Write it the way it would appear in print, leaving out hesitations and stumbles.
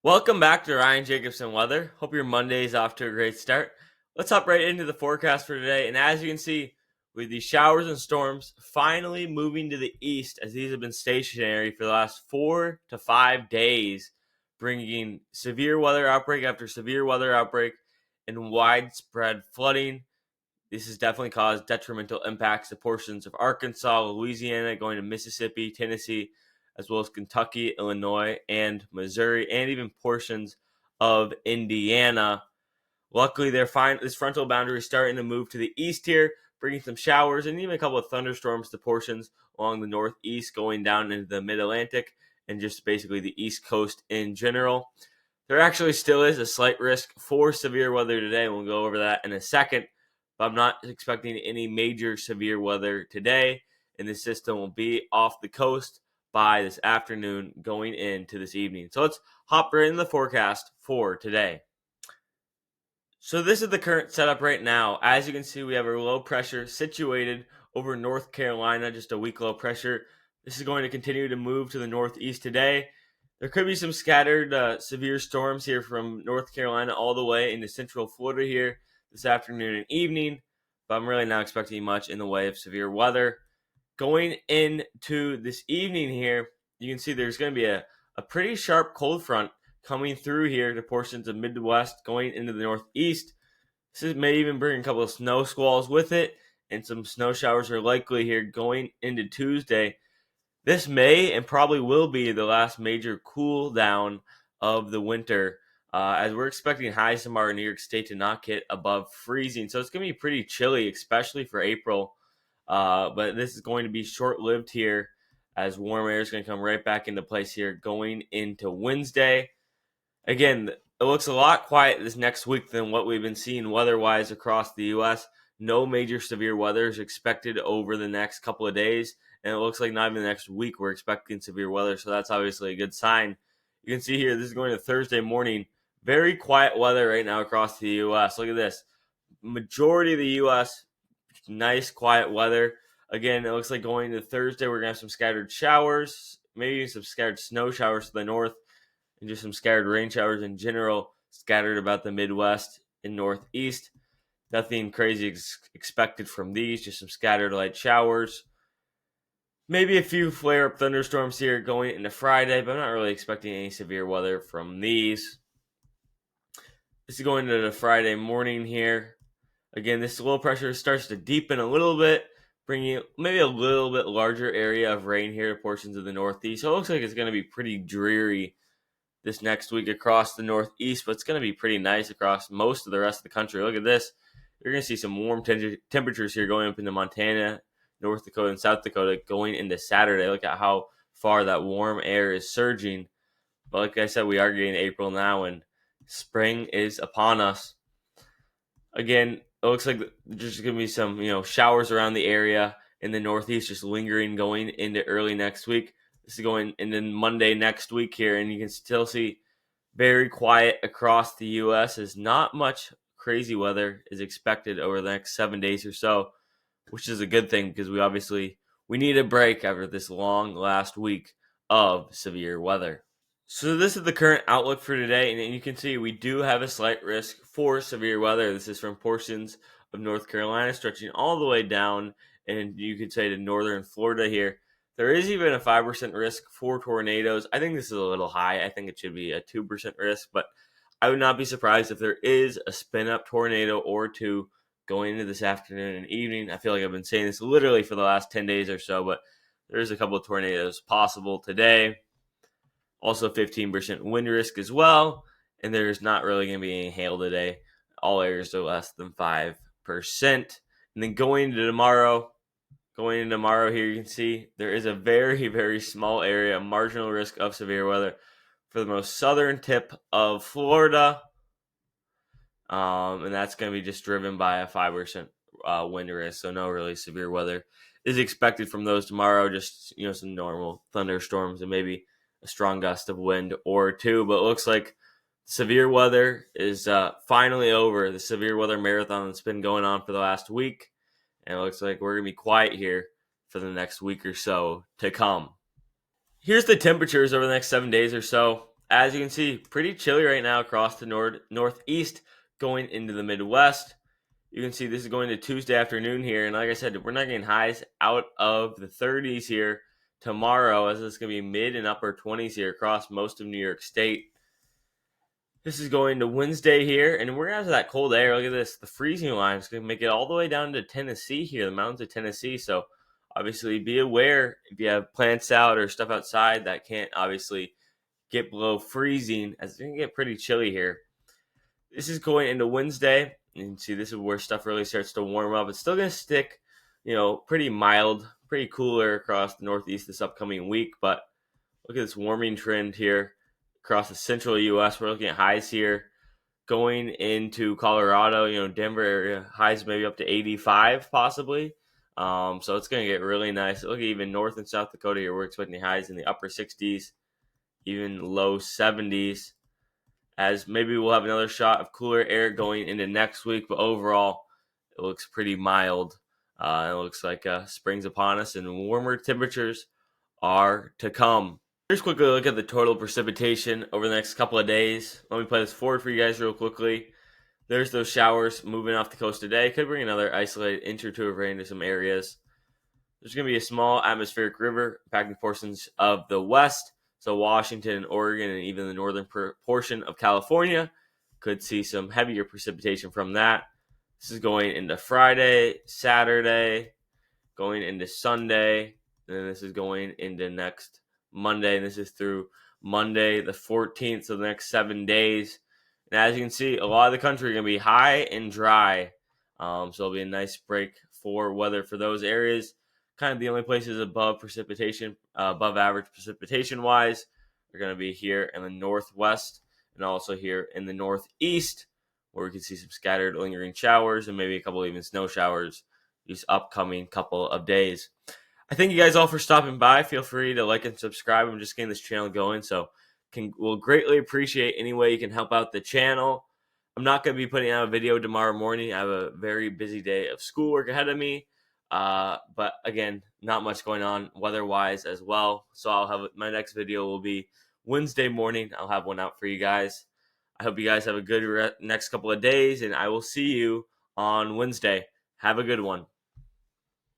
Welcome back to Ryan Jacobson Weather. Hope your Monday is off to a great start. Let's hop right into the forecast for today. And as you can see, with these showers and storms finally moving to the east, as these have been stationary for the last 4 to 5 days, bringing severe weather outbreak after severe weather outbreak and widespread flooding. This has definitely caused detrimental impacts to portions of Arkansas, Louisiana, going to Mississippi, Tennessee, as well as Kentucky, Illinois, and Missouri, and even portions of Indiana. Luckily, this frontal boundary is starting to move to the east here, bringing some showers and even a couple of thunderstorms to portions along the northeast, going down into the mid-Atlantic and just basically the east coast in general. There actually still is a slight risk for severe weather today. We'll go over that in a second, but I'm not expecting any major severe weather today, and the system will be off the coast by this afternoon going into this evening. So let's hop right into the forecast for today. So this is the current setup right now. As you can see, we have a low pressure situated over North Carolina, just a weak low pressure. This is going to continue to move to the northeast today. There could be some scattered severe storms here from North Carolina all the way into central Florida here this afternoon and evening, but I'm really not expecting much in the way of severe weather. Going into this evening here, you can see there's going to be a pretty sharp cold front coming through here to portions of Midwest going into the northeast. This may even bring a couple of snow squalls with it, and some snow showers are likely here going into Tuesday. This may and probably will be the last major cool down of the winter, as we're expecting highs tomorrow in New York State to not get above freezing. So it's going to be pretty chilly, especially for April. But this is going to be short lived here, as warm air is going to come right back into place here going into Wednesday. Again, it looks a lot quiet this next week than what we've been seeing weather-wise across the U.S. No major severe weather is expected over the next couple of days, and it looks like not even the next week we're expecting severe weather, so that's obviously a good sign. You can see here, this is going to Thursday morning. Very quiet weather right now across the U.S. Look at this. Majority of the U.S., nice quiet weather. Again, it looks like going to Thursday, we're going to have some scattered showers, maybe some scattered snow showers to the north, and just some scattered rain showers in general scattered about the Midwest and Northeast. Nothing crazy expected from these, just some scattered light showers. Maybe a few flare up thunderstorms here going into Friday, but I'm not really expecting any severe weather from these. This is going into the Friday morning here. Again, this low pressure starts to deepen a little bit, bringing maybe a little bit larger area of rain here to portions of the Northeast. So it looks like it's going to be pretty dreary this next week across the Northeast, but it's going to be pretty nice across most of the rest of the country. Look at this. You're going to see some warm temperatures here going up into Montana, North Dakota, and South Dakota going into Saturday. Look at how far that warm air is surging. But like I said, we are getting April now, and spring is upon us. Again, it looks like there's going to be some, showers around the area in the Northeast, just lingering going into early next week. This is going into Monday next week here, and you can still see very quiet across the U.S. as not much crazy weather is expected over the next 7 days or so, which is a good thing because we need a break after this long last week of severe weather. So this is the current outlook for today, and you can see we do have a slight risk for severe weather. This is from portions of North Carolina stretching all the way down, and you could say to northern Florida here. There is even a 5% risk for tornadoes. I think this is a little high. I think it should be a 2% risk, but I would not be surprised if there is a spin-up tornado or two going into this afternoon and evening. I feel like I've been saying this literally for the last 10 days or so, but there's a couple of tornadoes possible today. Also 15% wind risk as well, and there's not really going to be any hail today. All areas are less than 5%. And then going into tomorrow here, you can see there is a very, very small area, a marginal risk of severe weather for the most southern tip of Florida. And that's going to be just driven by a 5% wind risk, so no really severe weather is expected from those tomorrow. Just, some normal thunderstorms and maybe a strong gust of wind or two, but it looks like severe weather is finally over. The severe weather marathon that's been going on for the last week, and it looks like we're going to be quiet here for the next week or so to come. Here's the temperatures over the next 7 days or so. as you can see, pretty chilly right now across the northeast going into the Midwest. You can see this is going to Tuesday afternoon here. And like I said, we're not getting highs out of the 30s here tomorrow, as it's going to be mid and upper 20s here across most of New York State. This is going to Wednesday here, and we're going to have that cold air. Look at this. The freezing line is going to make it all the way down to Tennessee here, the mountains of Tennessee. So obviously be aware if you have plants out or stuff outside that can't obviously get below freezing, as it's going to get pretty chilly here. This is going into Wednesday. You can see this is where stuff really starts to warm up. It's still going to stick, pretty mild, pretty cooler across the Northeast this upcoming week. But look at this warming trend here across the central U.S. We're looking at highs here going into Colorado, Denver area, highs maybe up to 85 possibly. So it's going to get really nice. Look at even North and South Dakota here. We're expecting highs in the upper 60s, even low 70s. As maybe we'll have another shot of cooler air going into next week. But overall, it looks pretty mild. It looks like spring's upon us and warmer temperatures are to come. Here's a quick look at the total precipitation over the next couple of days. Let me play this forward for you guys real quickly. There's those showers moving off the coast today. Could bring another isolated inch or two of rain to some areas. There's going to be a small atmospheric river impacting portions of the west. So Washington, Oregon, and even the northern portion of California could see some heavier precipitation from that. This is going into Friday, Saturday, going into Sunday, and then this is going into next Monday, and this is through Monday the 14th, so the next 7 days. And as you can see, a lot of the country is going to be high and dry, so it'll be a nice break for weather for those areas. Kind of the only places above average precipitation wise are going to be here in the northwest and also here in the northeast, where we can see some scattered lingering showers and maybe a couple even snow showers these upcoming couple of days. I thank you guys all for stopping by. Feel free to like and subscribe. I'm just getting this channel going, so we'll greatly appreciate any way you can help out the channel. I'm not going to be putting out a video tomorrow morning. I have a very busy day of schoolwork ahead of me. But again, not much going on weather-wise as well. So I'll have my next video will be Wednesday morning. I'll have one out for you guys. I hope you guys have a good next couple of days, and I will see you on Wednesday. Have a good one.